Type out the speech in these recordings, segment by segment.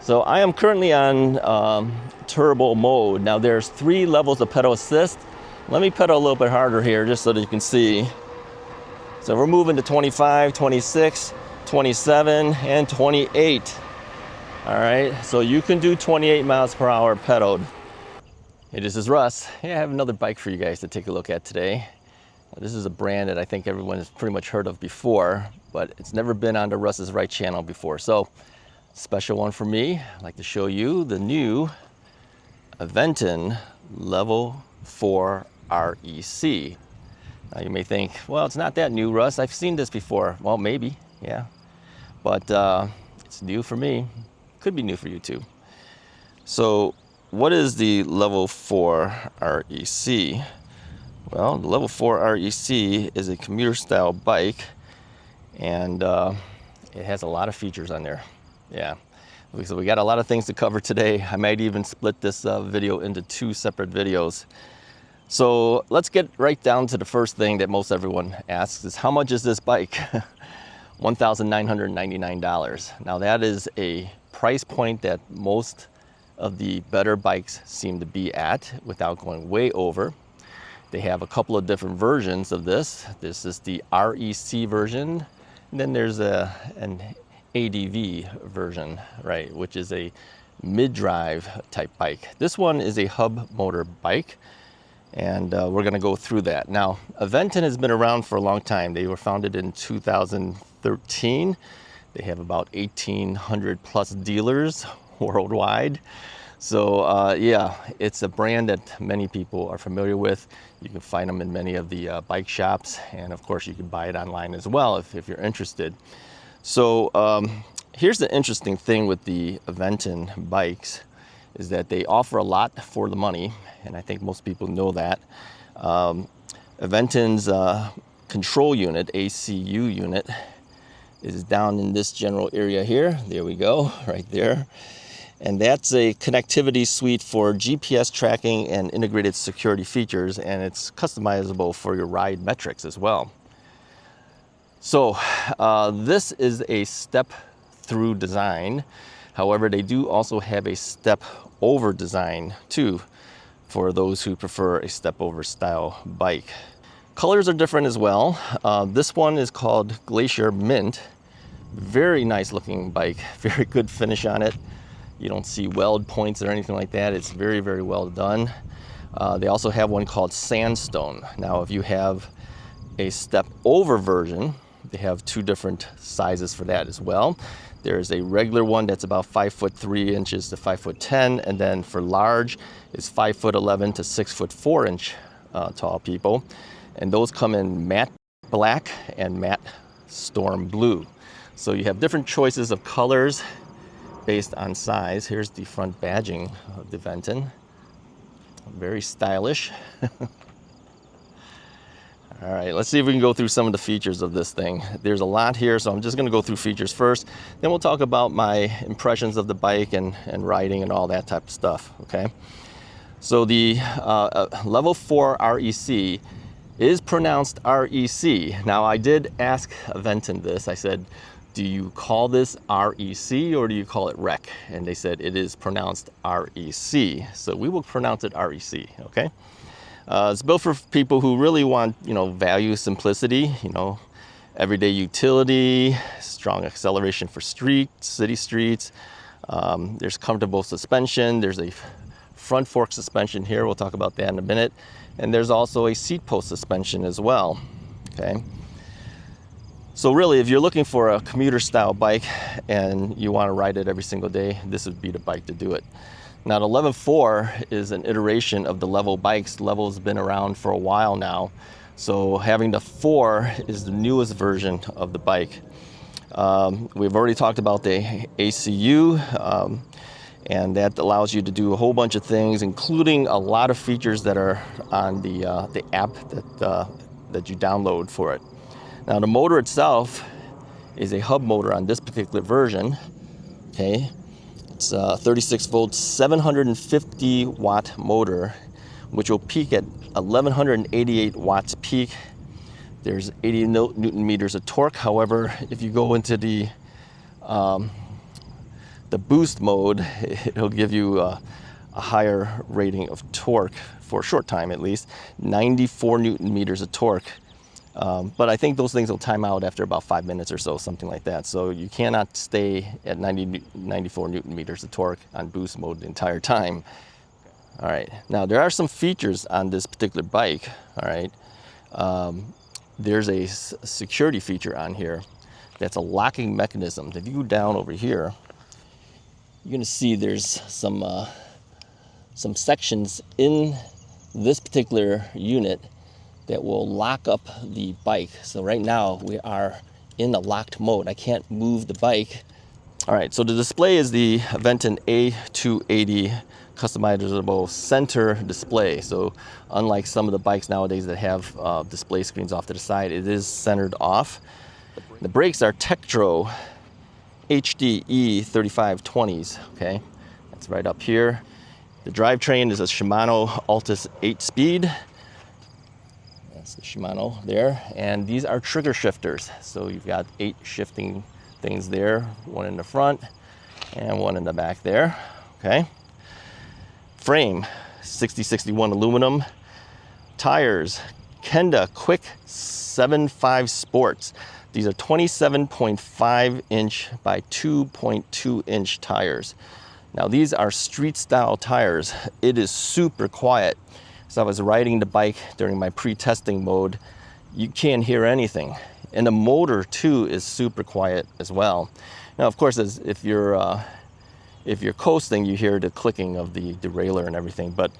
So I am currently on turbo mode. Now there's 3 levels of pedal assist. Let me pedal a little bit harder here just so that you can see. So we're moving to 25, 26, 27, and 28. All right, so you can do 28 miles per hour pedaled. Hey, this is Russ. Hey, I have another bike for you guys to take a look at today. This is a brand that I think everyone has pretty much heard of before, but it's never been on the Russ's Right channel before. So, special one for me. I'd like to show you the new Aventon Level 4 REC. Now you may think, well, it's not that new, Russ. I've seen this before. Well, maybe, yeah. But it's new for me. Could be new for you too. So, what is the Level 4 REC? Well, the Level 4 REC is a commuter style bike, and it has a lot of features on there. Yeah, so we got a lot of things to cover today. I might even split this video into 2 separate videos. So let's get right down to the first thing that most everyone asks is, how much is this bike? $1,999. Now that is a price point that most of the better bikes seem to be at without going way over. They have a couple of different versions of this. This is the REC version, and then there's an ADV version, right, which is a mid-drive type bike. This one is a hub motor bike, and we're gonna go through that. Now, Aventon has been around for a long time. They were founded in 2013. They have about 1,800 plus dealers worldwide. So yeah, it's a brand that many people are familiar with. You can find them in many of the bike shops, and of course you can buy it online as well if you're interested. So here's the interesting thing with the Aventon bikes is that they offer a lot for the money, and I think most people know that. Aventon's control unit, ACU unit, is down in this general area here. There we go, right there. And that's a connectivity suite for GPS tracking and integrated security features, and it's customizable for your ride metrics as well. So this is a step-through design. However, they do also have a step-over design too, for those who prefer a step-over style bike. Colors are different as well. This one is called Glacier Mint. Very nice looking bike, very good finish on it. You don't see weld points or anything like that. It's very, very well done. They also have one called Sandstone. Now, if you have a step-over version, they have 2 different sizes for that as well. There's a regular one that's about 5'3" to 5'10", and then for large, it's 5'11" to 6'4" tall people. And those come in matte black and matte storm blue. So you have different choices of colors based on size. Here's the front badging of the Aventon. Very stylish. All right, let's see if we can go through some of the features of this thing. There's a lot here, so I'm just gonna go through features first. Then we'll talk about my impressions of the bike and riding and all that type of stuff, okay? So the Level 4 REC is pronounced REC. Now, I did ask Aventon this. I said, do you call this REC or do you call it REC? And they said it is pronounced REC. So we will pronounce it REC, okay? It's built for people who really want, value simplicity, everyday utility, strong acceleration for city streets. There's comfortable suspension. There's a front fork suspension here. We'll talk about that in a minute. And there's also a seat post suspension as well, okay? So really, if you're looking for a commuter style bike and you want to ride it every single day, this would be the bike to do it. Now, the Level 4 is an iteration of the Level bikes. Level's been around for a while now. So having the 4 is the newest version of the bike. We've already talked about the ACU, and that allows you to do a whole bunch of things, including a lot of features that are on the app that you download for it. Now, the motor itself is a hub motor on this particular version, okay? It's a 36 volt, 750 watt motor, which will peak at 1188 watts peak. There's 80 Newton meters of torque. However, if you go into the the boost mode, it'll give you a higher rating of torque for a short time at least, 94 Newton meters of torque. But I think those things will time out after about 5 minutes or so, something like that. So you cannot stay at 94 Newton meters of torque on boost mode the entire time. All right, now there are some features on this particular bike, all right. There's a security feature on here that's a locking mechanism. If you go down over here, you're gonna see there's some sections in this particular unit that will lock up the bike. So right now we are in the locked mode. I can't move the bike. All right, so the display is the Aventon A280 customizable center display. So unlike some of the bikes nowadays that have display screens off to the side, it is centered off. The brakes are Tektro HDE 3520s, okay? That's right up here. The drivetrain is a Shimano Altus 8-speed. That's the Shimano there. And these are trigger shifters. So you've got 8 shifting things there, one in the front and one in the back there, okay? Frame, 6061 aluminum. Tires, Kenda Quick 7.5 Sports. These are 27.5 inch by 2.2 inch tires. Now these are street style tires. It is super quiet. So I was riding the bike during my pre-testing mode. You can't hear anything. And the motor too is super quiet as well. Now of course, if you're coasting, you hear the clicking of the derailleur and everything. But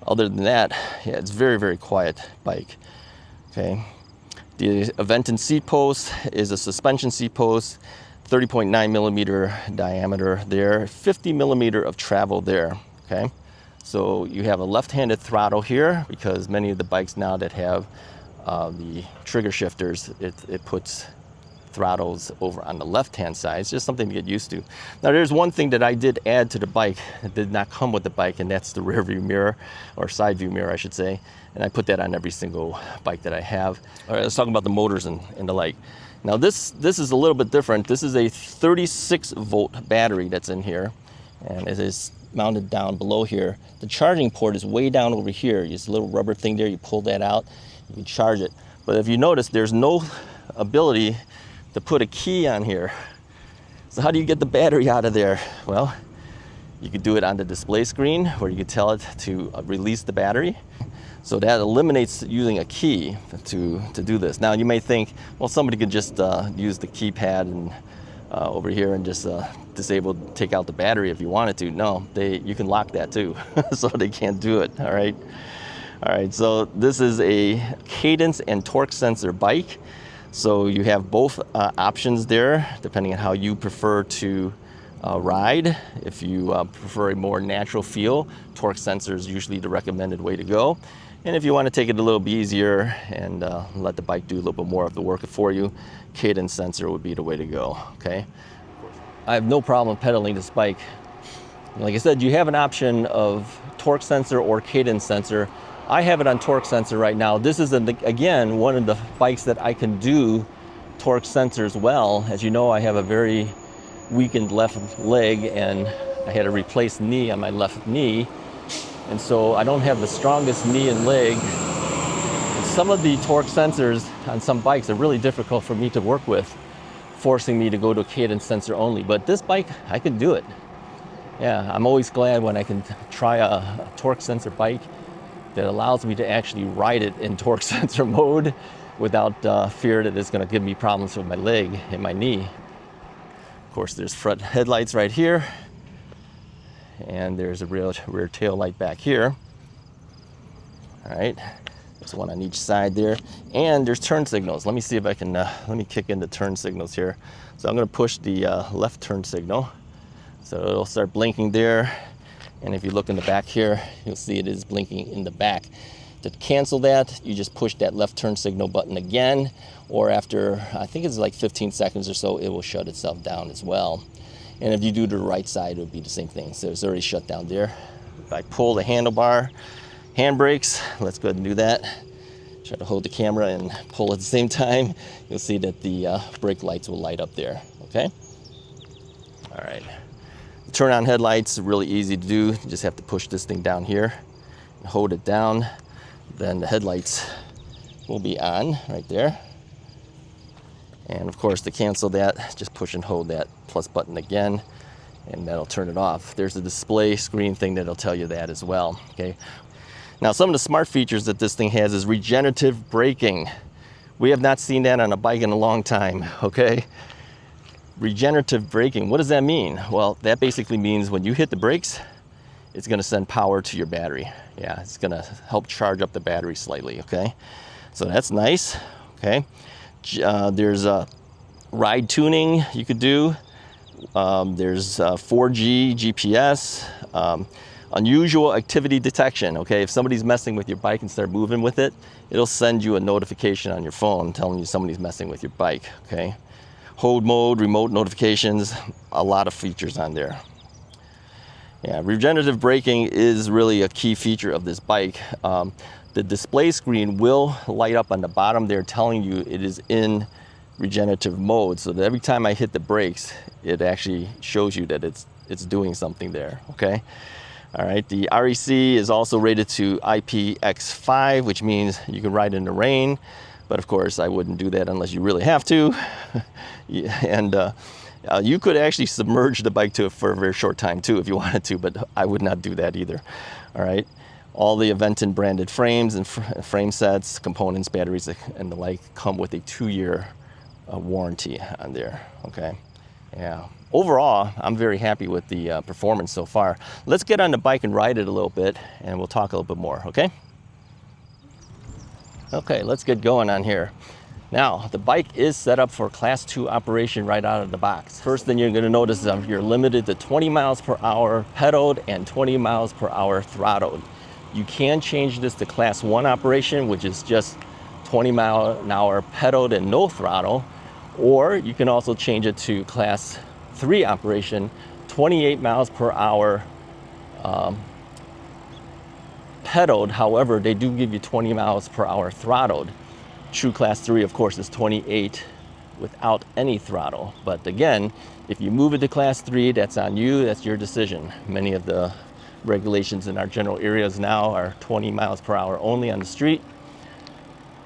other than that, yeah, it's very, very quiet bike, okay? The Aventon seat post is a suspension seat post, 30.9 millimeter diameter there, 50 millimeter of travel there, okay? So you have a left-handed throttle here because many of the bikes now that have the trigger shifters, it puts throttles over on the left-hand side. It's just something to get used to. Now there's one thing that I did add to the bike that did not come with the bike, and that's the rear view mirror, or side view mirror I should say. And I put that on every single bike that I have. All right, let's talk about the motors and the like. Now this is a little bit different. This is a 36 volt battery that's in here, and it is mounted down below here. The charging port is way down over here. There's a little rubber thing there, you pull that out, you can charge it. But if you notice, there's no ability to put a key on here. So how do you get the battery out of there? Well, you could do it on the display screen where you could tell it to release the battery. So that eliminates using a key to do this. Now you may think, well, somebody could just use the keypad and over here and just take out the battery if you wanted to. No, you can lock that too, so they can't do it, all right? All right, so this is a cadence and torque sensor bike. So you have both options there, depending on how you prefer to ride. If you prefer a more natural feel, torque sensor is usually the recommended way to go. And if you want to take it a little bit easier and let the bike do a little bit more of the work for you, cadence sensor would be the way to go, okay? I have no problem pedaling this bike. Like I said, you have an option of torque sensor or cadence sensor. I have it on torque sensor right now. This is, again, one of the bikes that I can do torque sensors well. As you know, I have a very weakened left leg and I had a replaced knee on my left knee. And so I don't have the strongest knee and leg. And some of the torque sensors on some bikes are really difficult for me to work with, forcing me to go to a cadence sensor only. But this bike, I can do it. Yeah, I'm always glad when I can try a torque sensor bike that allows me to actually ride it in torque sensor mode without fear that it's going to give me problems with my leg and my knee. Of course, there's front headlights right here, and there's a rear tail light back here. All right, there's one on each side there, and there's turn signals. Let me see if I can let me kick in the turn signals here. So I'm going to push the left turn signal, so it'll start blinking there. And if you look in the back here, you'll see it is blinking in the back. To cancel that, you just push that left turn signal button again, or after, I think it's like 15 seconds or so, it will shut itself down as well. And if you do the right side, it would be the same thing. So it's already shut down there. If I pull the handlebar, handbrakes, let's go ahead and do that. Try to hold the camera and pull at the same time. You'll see that the brake lights will light up there, okay? All right. Turn on headlights, really easy to do. You just have to push this thing down here, hold it down, then the headlights will be on right there. And of course, to cancel that, just push and hold that plus button again, and that'll turn it off. There's a display screen thing that'll tell you that as well, okay? Now, some of the smart features that this thing has is regenerative braking. We have not seen that on a bike in a long time, okay? Regenerative braking, what does that mean? Well, that basically means when you hit the brakes, it's gonna send power to your battery. Yeah, it's gonna help charge up the battery slightly, okay? So that's nice, okay? There's ride tuning you could do. There's 4G GPS, unusual activity detection, okay? If somebody's messing with your bike and start moving with it, it'll send you a notification on your phone telling you somebody's messing with your bike, okay? Hold mode, remote notifications, a lot of features on there. Yeah, regenerative braking is really a key feature of this bike. The display screen will light up on the bottom there telling you it is in regenerative mode, so that every time I hit the brakes, it actually shows you that it's doing something there, okay? All right, the REC is also rated to IPX5, which means you can ride in the rain, but of course I wouldn't do that unless you really have to. And you could actually submerge the bike for a very short time too if you wanted to, but I would not do that either. All right, all the Aventon branded frames and frame sets, components, batteries, and the like come with a 2-year warranty on there, okay? Yeah, overall, I'm very happy with the performance so far. Let's get on the bike and ride it a little bit, and we'll talk a little bit more, okay? Okay, let's get going on here. Now, the bike is set up for Class 2 operation right out of the box. First thing you're gonna notice is you're limited to 20 miles per hour pedaled and 20 miles per hour throttled. You can change this to Class 1 operation, which is just 20 mile an hour pedaled and no throttle, or you can also change it to Class 3 operation, 28 miles per hour pedaled. However, they do give you 20 miles per hour throttled. True Class 3, of course, is 28 without any throttle. But again, if you move it to Class 3, that's on you, that's your decision. Many of the regulations in our general areas now are 20 miles per hour only on the street.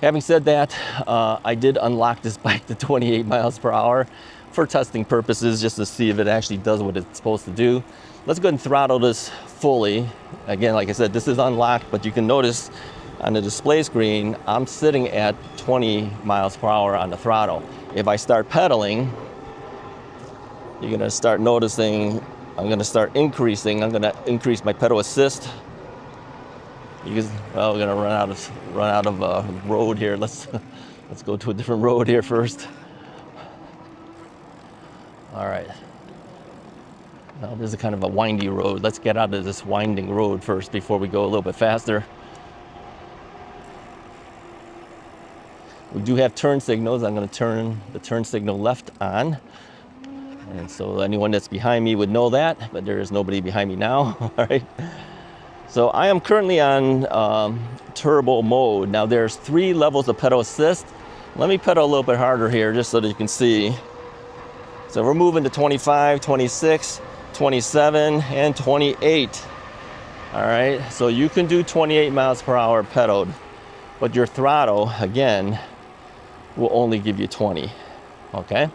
Having said that, I did unlock this bike to 28 miles per hour for testing purposes, just to see if it actually does what it's supposed to do. Let's go ahead and throttle this fully. Again, like I said, this is unlocked, but you can notice on the display screen, I'm sitting at 20 miles per hour on the throttle. If I start pedaling, you're gonna start noticing, I'm gonna start increasing. I'm gonna increase my pedal assist. Well, we're gonna run out of road here. Let's go to a different road here first. All right. Now this is kind of a windy road. Let's get out of this winding road first before we go a little bit faster. We do have turn signals. I'm going to turn the turn signal left on. And so anyone that's behind me would know that, but there is nobody behind me now. All right. So I am currently on turbo mode. Now there's 3 levels of pedal assist. Let me pedal a little bit harder here just so that you can see. So we're moving to 25, 26, 27, and 28. All right, so you can do 28 miles per hour pedaled, but your throttle, again, will only give you 20, okay?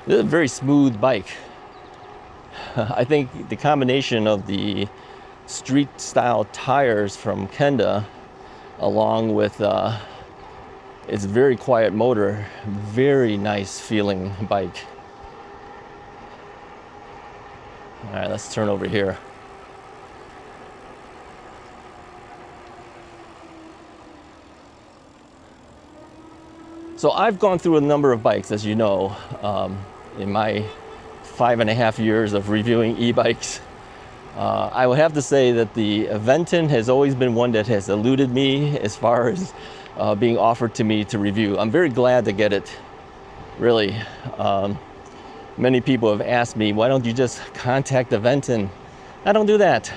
This is a very smooth bike. I think the combination of the street style tires from Kenda, along with its very quiet motor, very nice feeling bike. All right, let's turn over here. So I've gone through a number of bikes, as you know, in my 5.5 years of reviewing e-bikes. I would have to say that the Aventon has always been one that has eluded me as far as being offered to me to review. I'm very glad to get it, really. Many people have asked me, why don't you just contact Aventon? I don't do that.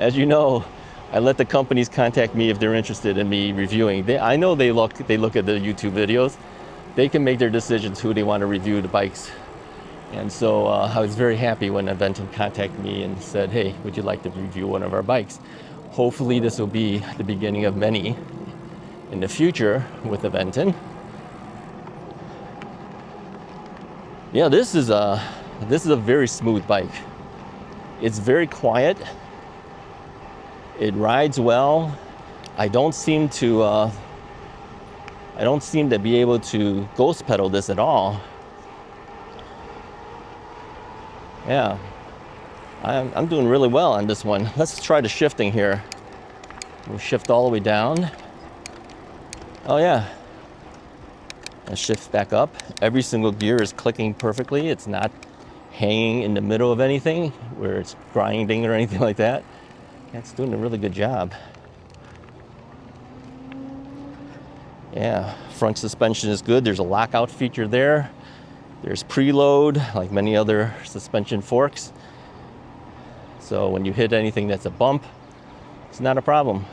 As you know, I let the companies contact me if they're interested in me reviewing. I know they look at the YouTube videos. They can make their decisions who they want to review the bikes. And so I was very happy when Aventon contacted me and said, hey, would you like to review one of our bikes? Hopefully this will be the beginning of many in the future with Aventon. Yeah, this is a very smooth bike. It's very quiet. It rides well. I don't seem to be able to ghost pedal this at all. Yeah, I'm doing really well on this one. Let's try the shifting here. We'll shift all the way down. Oh yeah, and shift back up. Every single gear is clicking perfectly. It's not hanging in the middle of anything where it's grinding or anything like that. It's doing a really good job. Yeah, front suspension is good. There's a lockout feature there. There's preload, like many other suspension forks. So when you hit anything that's a bump, it's not a problem.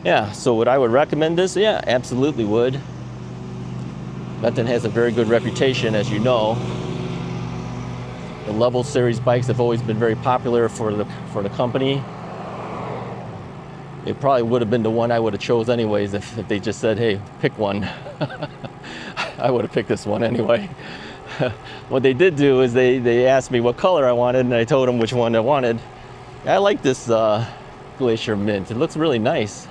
Yeah, so would I recommend this? Yeah, absolutely would. Aventon has a very good reputation, as you know. The Level series bikes have always been very popular for the company. It probably would have been the one I would have chose anyways if they just said, hey, pick one. I would have picked this one anyway. What they did do is they asked me what color I wanted, and I told them which one I wanted. I like this Glacier Mint. It looks really nice.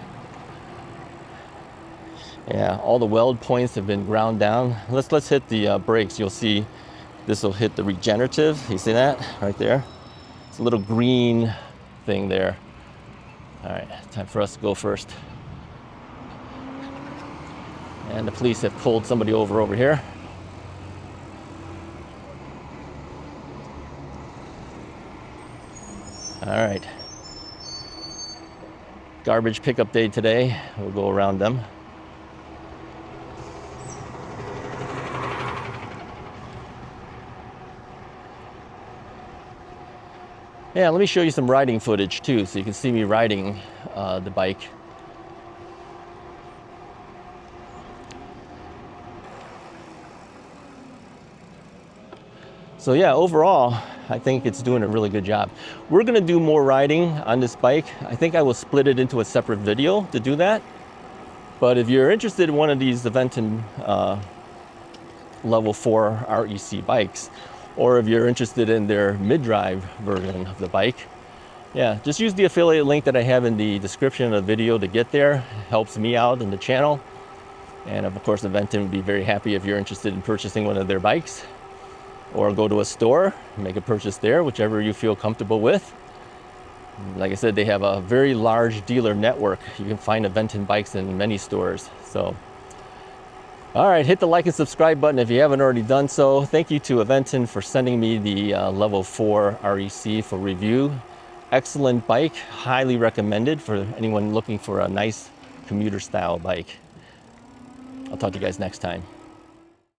Yeah, all the weld points have been ground down. Let's hit the brakes. You'll see this will hit the regenerative. You see that right there? It's a little green thing there. All right, time for us to go first. And the police have pulled somebody over here. All right. Garbage pickup day today. We'll go around them. Yeah, let me show you some riding footage too, so you can see me riding the bike. So yeah, overall, I think it's doing a really good job. We're gonna do more riding on this bike. I think I will split it into a separate video to do that. But if you're interested in one of these Aventon Level 4 REC bikes, or if you're interested in their mid-drive version of the bike, yeah, just use the affiliate link that I have in the description of the video to get there. It helps me out in the channel. And of course, Aventon would be very happy if you're interested in purchasing one of their bikes, or go to a store, make a purchase there, whichever you feel comfortable with. Like I said, they have a very large dealer network. You can find Aventon bikes in many stores. So, all right, hit the like and subscribe button if you haven't already done so. Thank you to Aventon for sending me the Level 4 REC for review. Excellent bike, highly recommended for anyone looking for a nice commuter style bike. I'll talk to you guys next time.